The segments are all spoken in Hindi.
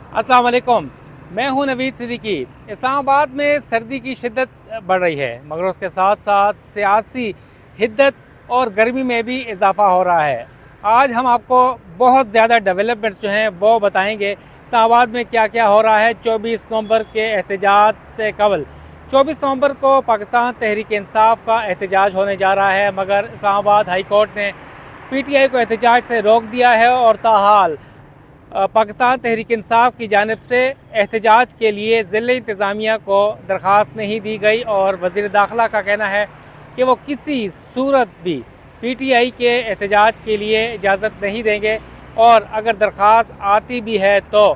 अस्सलाम वालेकुम। मैं हूं नवीद सिद्दीकी। इस्लामाबाद में सर्दी की शिद्दत बढ़ रही है, मगर उसके साथ साथ सियासी हिद्दत और गर्मी में भी इजाफा हो रहा है। आज हम आपको बहुत ज़्यादा डेवलपमेंट्स जो हैं वो बताएंगे। इस्लामाबाद में क्या क्या हो रहा है 24 नवंबर के एहतजाज से कबल। 24 नवंबर को पाकिस्तान तहरीक इंसाफ का एहतजाज होने जा रहा है, मगर इस्लामाबाद हाई कोर्ट ने PTI को एहतजाज से रोक दिया है और ताहाल पाकिस्तान तहरीक इंसाफ की जानिब से एहतजाज के लिए ज़िला इंतज़ामिया को दरख्वास्त नहीं दी गई और वज़ीर दाखिला का कहना है कि वो किसी सूरत भी PTI के एहतजाज के लिए इजाज़त नहीं देंगे, और अगर दरख्वास्त आती भी है तो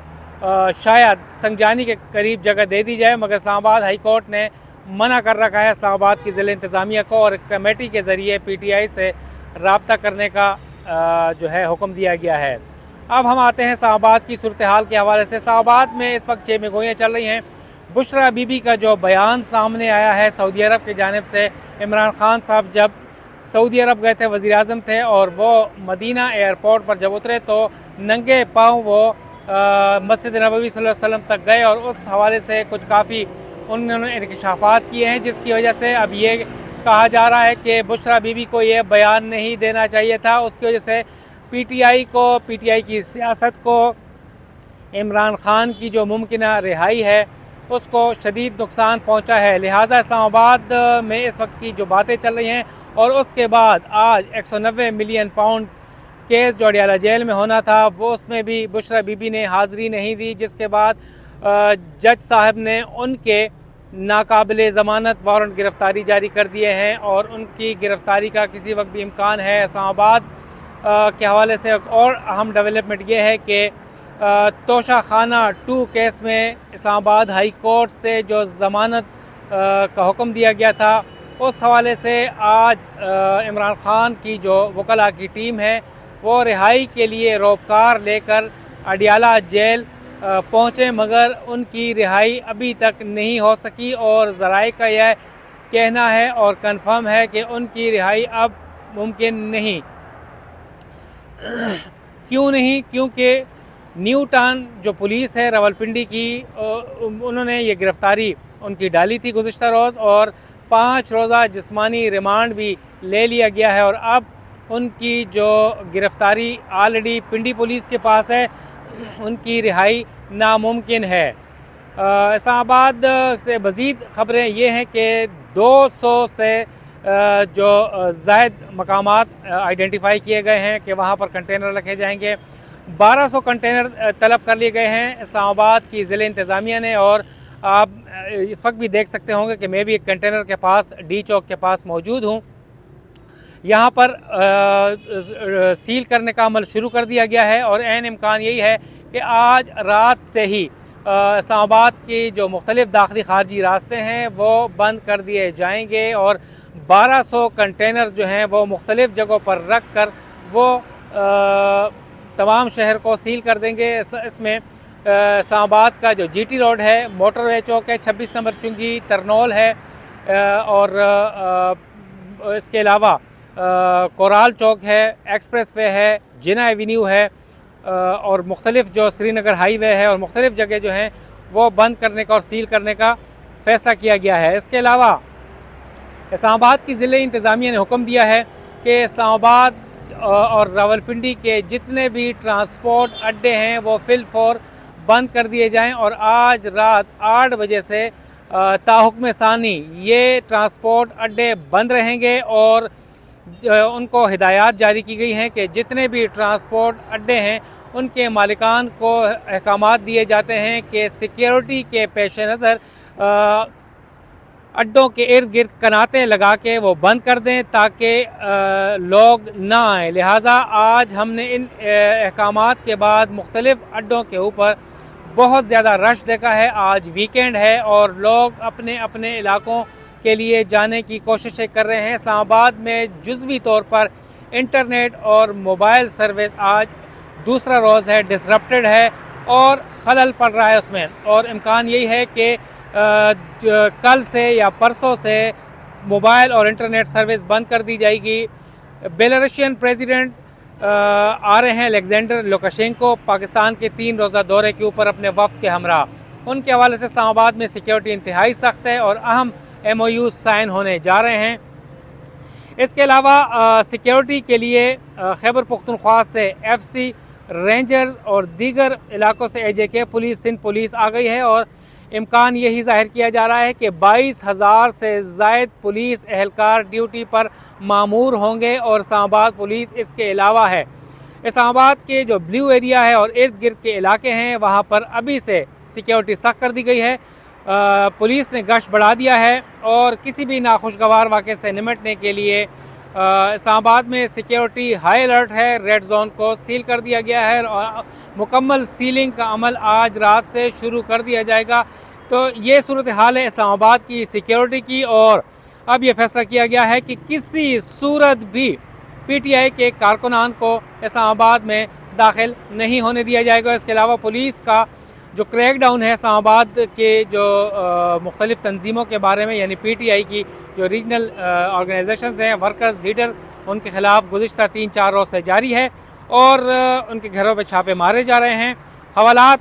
शायद संगजानी के करीब जगह दे दी जाए। मगर इस्लामाबाद हाई कोर्ट ने मना कर रखा है इस्लामाबाद की ज़िला इंतज़ामिया को, और कमेटी के ज़रिए PTI से रब्ता करने का जो है हुक्म दिया गया है। अब हम आते हैं इस्लामाबाद की सूरत हाल के हवाले से। इस्लामाबाद में इस वक्त 6 गोलियाँ चल रही हैं। बुशरा बीबी का जो बयान सामने आया है सऊदी अरब की जानिब से, इमरान खान साहब जब सऊदी अरब गए थे, वज़ीर आज़म थे, और वो मदीना एयरपोर्ट पर जब उतरे तो नंगे पाँव वो मस्जिद नबवी सल्लल्लाहु अलैहि वसल्लम तक गए, और उस हवाले से कुछ काफ़ी उन्होंने इंकशाफात किए हैं, जिसकी वजह से अब ये कहा जा रहा है कि बुशरा बीबी को ये बयान नहीं देना चाहिए था। उसकी वजह से PTI की सियासत को, इमरान खान की जो मुमकिन रिहाई है उसको शदीद नुकसान पहुंचा है। लिहाजा इस्लामाबाद में इस वक्त की जो बातें चल रही हैं, और उसके बाद आज 190 मिलियन पाउंड केस जो अडियाला जेल में होना था वो उसमें भी बुशरा बीबी ने हाज़िरी नहीं दी, जिसके बाद जज साहब ने उनके नाकाबिले ज़मानत वारंट गिरफ़्तारी जारी कर दिए हैं, और उनकी गिरफ़्तारी का किसी वक्त भी इम्कान है। इस्लामाबाद के हवाले से और अहम डेवलपमेंट ये है कि तोशा खाना 2 केस में इस्लामाबाद हाई कोर्ट से जो ज़मानत का हुक्म दिया गया था, उस हवाले से आज इमरान खान की जो वकला की टीम है वो रिहाई के लिए रोपकार लेकर अडियाला जेल पहुँचे, मगर उनकी रिहाई अभी तक नहीं हो सकी, और ज़राए का यह कहना है और कंफर्म है कि उनकी रिहाई अब मुमकिन नहीं। क्यों नहीं? क्योंकि न्यू टाउन जो पुलिस है रावलपिंडी की, उन्होंने ये गिरफ़्तारी उनकी डाली थी गुज़िश्ता रोज़, और 5 रोज़ा जिस्मानी रिमांड भी ले लिया गया है, और अब उनकी जो गिरफ़्तारी ऑलरेडी पिंडी पुलिस के पास है, उनकी रिहाई नामुमकिन है। इस्लामाबाद से मज़ीद ख़बरें ये हैं कि 200 से जो ज़ायद मकामात आइडेंटिफाई किए गए हैं कि वहाँ पर कंटेनर रखे जाएंगे। 1200 कंटेनर तलब कर लिए गए हैं इस्लामाबाद की ज़िला इंतज़ामिया ने, और आप इस वक्त भी देख सकते होंगे कि मैं भी एक कंटेनर के पास डी चौक के पास मौजूद हूँ। यहाँ पर सील करने का अमल शुरू कर दिया गया है, और ऐन इम्कान यही है कि आज रात से ही इस्लामाबाद की जो मुख्तलिफ़ दाखिली खारजी रास्ते हैं वो बंद कर दिए जाएंगे, और 1200 कंटेनर जो हैं वो मुख्तलिफ़ जगहों पर रख कर वो तमाम शहर को सील कर देंगे। इसमें इस्लामाबाद का जो GT रोड है, मोटरवे चौक है, 26 नंबर चुंगी तरनोल है, और इसके अलावा कोराल चौक है, एक्सप्रेस वे है, जिना एवेन्यू है, और मुख्तलिफ़ जो श्रीनगर हाईवे है, और मुख्तलिफ़ जगह जो हैं वो बंद करने का और सील करने का फ़ैसला किया गया है। इसके अलावा इस्लामाबाद की ज़िला इंतज़ामिया ने हुक्म दिया है कि इस्लामाबाद और रावलपिंडी के जितने भी ट्रांसपोर्ट अड्डे हैं वो फ़िलफ़ौर बंद कर दिए जाएं, और आज रात 8 बजे से ताहुक्म सानी ये ट्रांसपोर्ट अड्डे बंद रहेंगे, और उनको हिदायत जारी की गई हैं कि जितने भी ट्रांसपोर्ट अड्डे हैं उनके मालिकान को अहकामात दिए जाते हैं कि सिक्योरिटी के पेश नज़र अड्डों के इर्द गिर्द कनातें लगा के वो बंद कर दें ताकि लोग ना आएँ। लिहाजा आज हमने इन अहकामात के बाद मुख्तलिफ़ अड्डों के ऊपर बहुत ज़्यादा रश देखा है। आज वीकेंड है और लोग अपने अपने इलाकों के लिए जाने की कोशिशें कर रहे हैं। इस्लामाबाद में जुज़वी तौर पर इंटरनेट और मोबाइल सर्विस आज दूसरा रोज़ है डिसरप्टेड है और खलल पड़ रहा है उसमें, और इम्कान यही है कि कल से या परसों से मोबाइल और इंटरनेट सर्विस बंद कर दी जाएगी। बेलारूसियन प्रेसिडेंट आ रहे हैं अलेक्जेंडर लुकाशेंको पाकिस्तान के 3 रोज़ा दौरे के ऊपर अपने वफ्द के हमरा। उनके हवाले से इस्लामाबाद में सिक्योरिटी इंतहाई सख्त है और अहम MOU साइन होने जा रहे हैं। इसके अलावा सिक्योरिटी के लिए खैबर पख्तूनख्वा से FC रेंजर्स और दीगर इलाकों से AJK पुलिस, सिंध पुलिस आ गई है और इम्कान यही जाहिर किया जा रहा है कि 22,000 से ज़ायद पुलिस एहलकार ड्यूटी पर मामूर होंगे और इस्लामाबाद पुलिस इसके अलावा है। इस्लामाबाद के जो ब्लू एरिया है और इर्द गिर्द के इलाके हैं वहाँ पर अभी से सिक्योरिटी सख्त कर दी गई है। पुलिस ने गश्त बढ़ा दिया है और किसी भी नाखुशगवार वाक़े से निपटने के लिए इस्लामाबाद में सिक्योरिटी हाई अलर्ट है। रेड जोन को सील कर दिया गया है और मुकम्मल सीलिंग का अमल आज रात से शुरू कर दिया जाएगा। तो ये सूरत हाल है इस्लामाबाद की सिक्योरिटी की और अब ये फैसला किया गया है कि किसी सूरत भी PTI के कारकुनान को इस्लामाबाद में दाखिल नहीं होने दिया जाएगा। इसके अलावा पुलिस का जो क्रैकडाउन है इस्लामाबाद के जो मुख्तलिफ तंजीमों के बारे में, यानी PTI की जो रीजनल ऑर्गेनाइजेशंस हैं, वर्कर्स, लीडर, उनके खिलाफ गुज़िश्ता 3-4 रोज़ से जारी है और उनके घरों पे छापे मारे जा रहे हैं। हवालात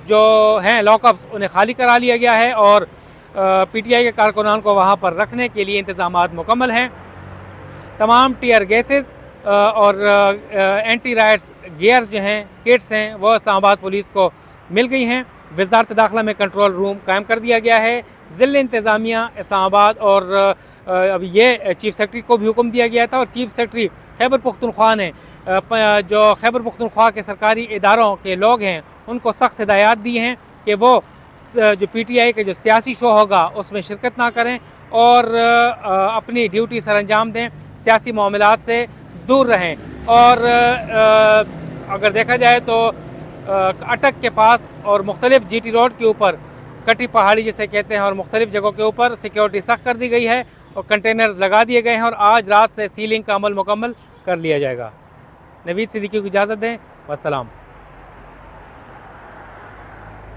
जो हैं लॉकअप्स उन्हें खाली करा लिया गया है और PTI के कारकुनान को वहाँ पर रखने के लिए इंतज़ामात मुकम्मल हैं। तमाम टीयर गैसेस और एंटी राइट्स गियर्स जो हैं, किट्स हैं, वो इस्लामाबाद पुलिस को मिल गई हैं। वज़ारत दाखिला में कंट्रोल रूम कायम कर दिया गया है। ज़िला इंतज़ामिया इस्लामाबाद और अब ये चीफ सेक्रेटरी को भी हुक्म दिया गया था और चीफ सेक्रेटरी खैबर पख्तूनख्वा ने जो खैबर पख्तूनख्वा के सरकारी इदारों के लोग हैं उनको सख्त हिदायत दी हैं कि वो जो PTI के जो सियासी शो होगा उसमें शिरकत ना करें और अपनी ड्यूटी सर अंजाम दें, सियासी मामलात से दूर रहें। और अगर देखा जाए तो अटक के पास और मुख्तलिफ GT रोड के ऊपर, कटी पहाड़ी जिसे कहते हैं, और मुख्तलिफ जगहों के ऊपर सिक्योरिटी सख्त कर दी गई है और कंटेनर्स लगा दिए गए हैं और आज रात से सीलिंग का अमल मुकम्मल कर लिया जाएगा। नवीद सिद्दीकी को इजाज़त दें। वस्सलाम।